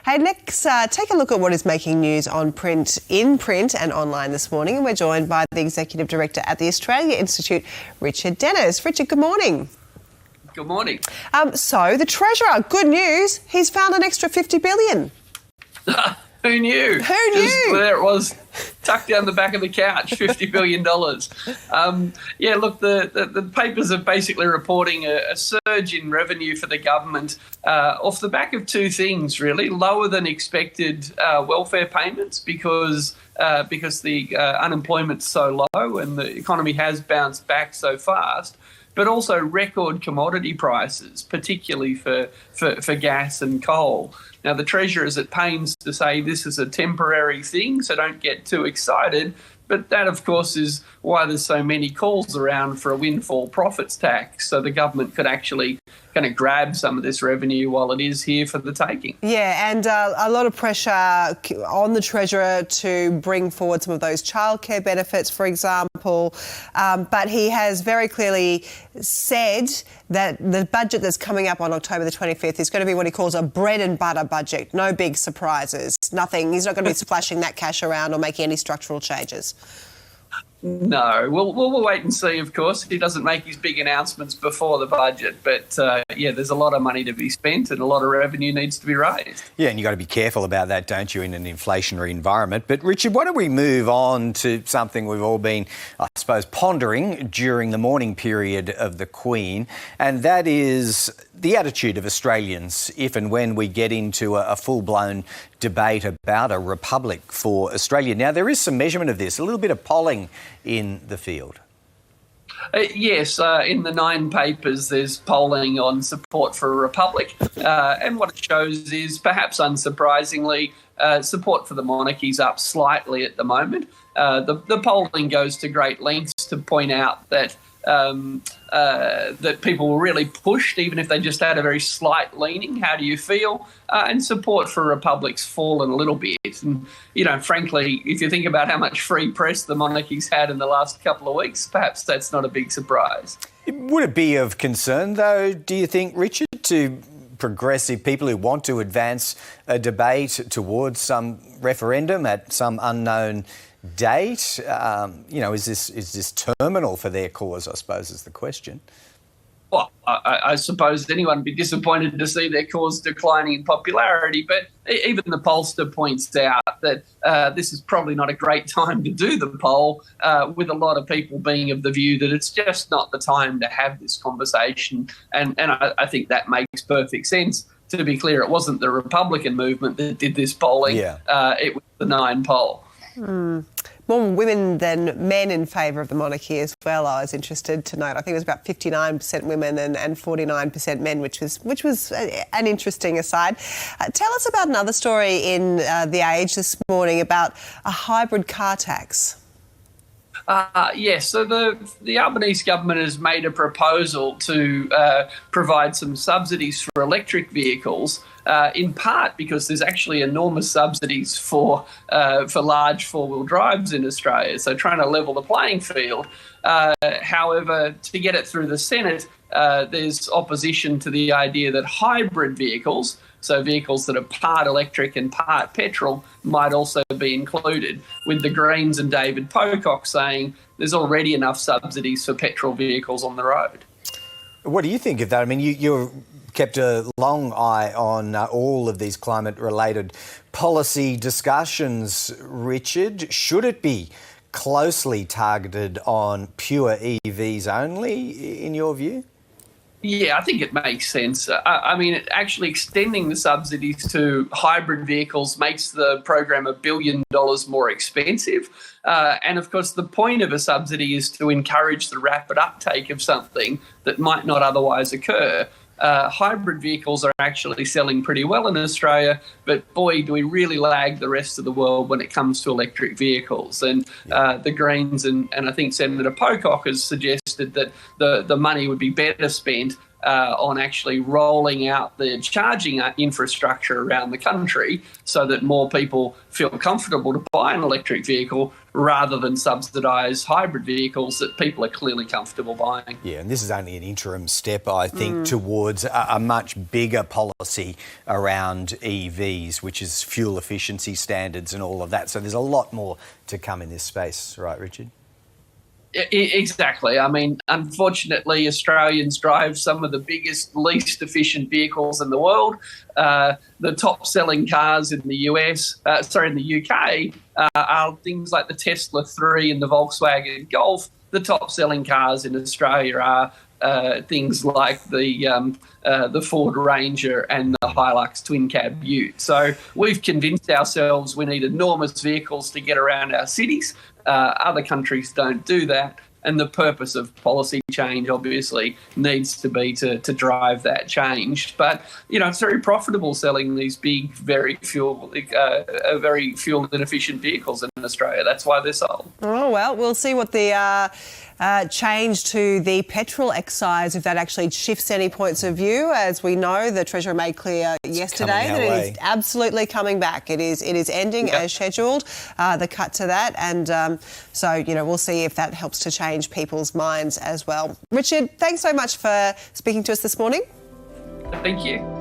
Hey, let's take a look at what is making news on print, in print and online this morning. And we're joined by the Executive Director at the Australia Institute, Richard Denniss. Richard, good morning. Good morning. So the Treasurer, good news, he's found an extra $50 billion. Who knew? Who knew? Just there it was, tucked down the back of the couch, $50 billion. Look, the papers are basically reporting a surge in revenue for the government off the back of two things, really. Lower than expected welfare payments because the unemployment's so low and the economy has bounced back so fast, but also record commodity prices, particularly for gas and coal. Now, the Treasurer is at pains to say this is a temporary thing, so don't get too excited. But that, of course, is why there's so many calls around for a windfall profits tax, so the government could actually kind of grab some of this revenue while it is here for the taking. Yeah, and a lot of pressure on the Treasurer to bring forward some of those childcare benefits, for example. But he has very clearly said that the budget that's coming up on October the 25th is going to be what he calls a bread and butter budget. No big surprises, nothing. He's not going to be splashing that cash around or making any structural changes. No, we'll wait and see, of course. He doesn't make his big announcements before the budget. But, there's a lot of money to be spent and a lot of revenue needs to be raised. Yeah, and you've got to be careful about that, don't you, in an inflationary environment. But, Richard, why don't we move on to something we've all been, I suppose, pondering during the mourning period of the Queen, and that is the attitude of Australians if and when we get into a full-blown debate about a republic for Australia. Now, there is some measurement of this, a little bit of polling in the field. Yes, in the 9 papers there's polling on support for a republic, and what it shows is, perhaps unsurprisingly, support for the monarchy's up slightly at the moment. The polling goes to great lengths to point out that that people were really pushed, even if they just had a very slight leaning. How do you feel? And support for republic's fallen a little bit. And, frankly, if you think about how much free press the monarchy's had in the last couple of weeks, perhaps that's not a big surprise. Would it be of concern, though, do you think, Richard, to progressive people who want to advance a debate towards some referendum at some unknown date? Is this terminal for their cause, I suppose, is the question. Well, I suppose anyone would be disappointed to see their cause declining in popularity, but even the pollster points out that this is probably not a great time to do the poll, with a lot of people being of the view that it's just not the time to have this conversation. And I think that makes perfect sense. To be clear, it wasn't the Republican movement that did this polling. It was the 9 poll. More women than men in favour of the monarchy as well, I was interested to note. I think it was about 59% women and 49% men, which was an interesting aside. Tell us about another story in The Age this morning about a hybrid car tax. Yes, so the Albanese government has made a proposal to provide some subsidies for electric vehicles, in part because there's actually enormous subsidies for large four-wheel drives in Australia, so trying to level the playing field. However, to get it through the Senate, there's opposition to the idea that hybrid vehicles, so vehicles that are part electric and part petrol, might also be included, with the Greens and David Pocock saying there's already enough subsidies for petrol vehicles on the road. What do you think of that? I mean, you've kept a long eye on all of these climate-related policy discussions, Richard. Should it be closely targeted on pure EVs only, in your view? Yeah, I think it makes sense. I mean, actually extending the subsidies to hybrid vehicles makes the program $1 billion more expensive. And of course, the point of a subsidy is to encourage the rapid uptake of something that might not otherwise occur. Hybrid vehicles are actually selling pretty well in Australia, but boy, do we really lag the rest of the world when it comes to electric vehicles. And the Greens and I think Senator Pocock has suggested that the money would be better spent on actually rolling out the charging infrastructure around the country so that more people feel comfortable to buy an electric vehicle rather than subsidise hybrid vehicles that people are clearly comfortable buying. Yeah, and this is only an interim step, I think, towards a much bigger policy around EVs, which is fuel efficiency standards and all of that. So there's a lot more to come in this space, right, Richard? Exactly. I mean, unfortunately, Australians drive some of the biggest, least efficient vehicles in the world. The top-selling cars in the in the UK, are things like the Tesla 3 and the Volkswagen Golf. The top-selling cars in Australia are things like the Ford Ranger and the Hilux twin cab Ute. So we've convinced ourselves we need enormous vehicles to get around our cities. Other countries don't do that. And the purpose of policy change, obviously, needs to be to drive that change. But, it's very profitable selling these big, very fuel inefficient vehicles in Australia. That's why they're sold. Oh, well, we'll see what the change to the petrol excise, if that actually shifts any points of view. As we know, the Treasurer made clear yesterday that it is absolutely coming back. It is ending as scheduled, the cut to that. And so, we'll see if that helps to change people's minds as well. Richard, thanks so much for speaking to us this morning. Thank you.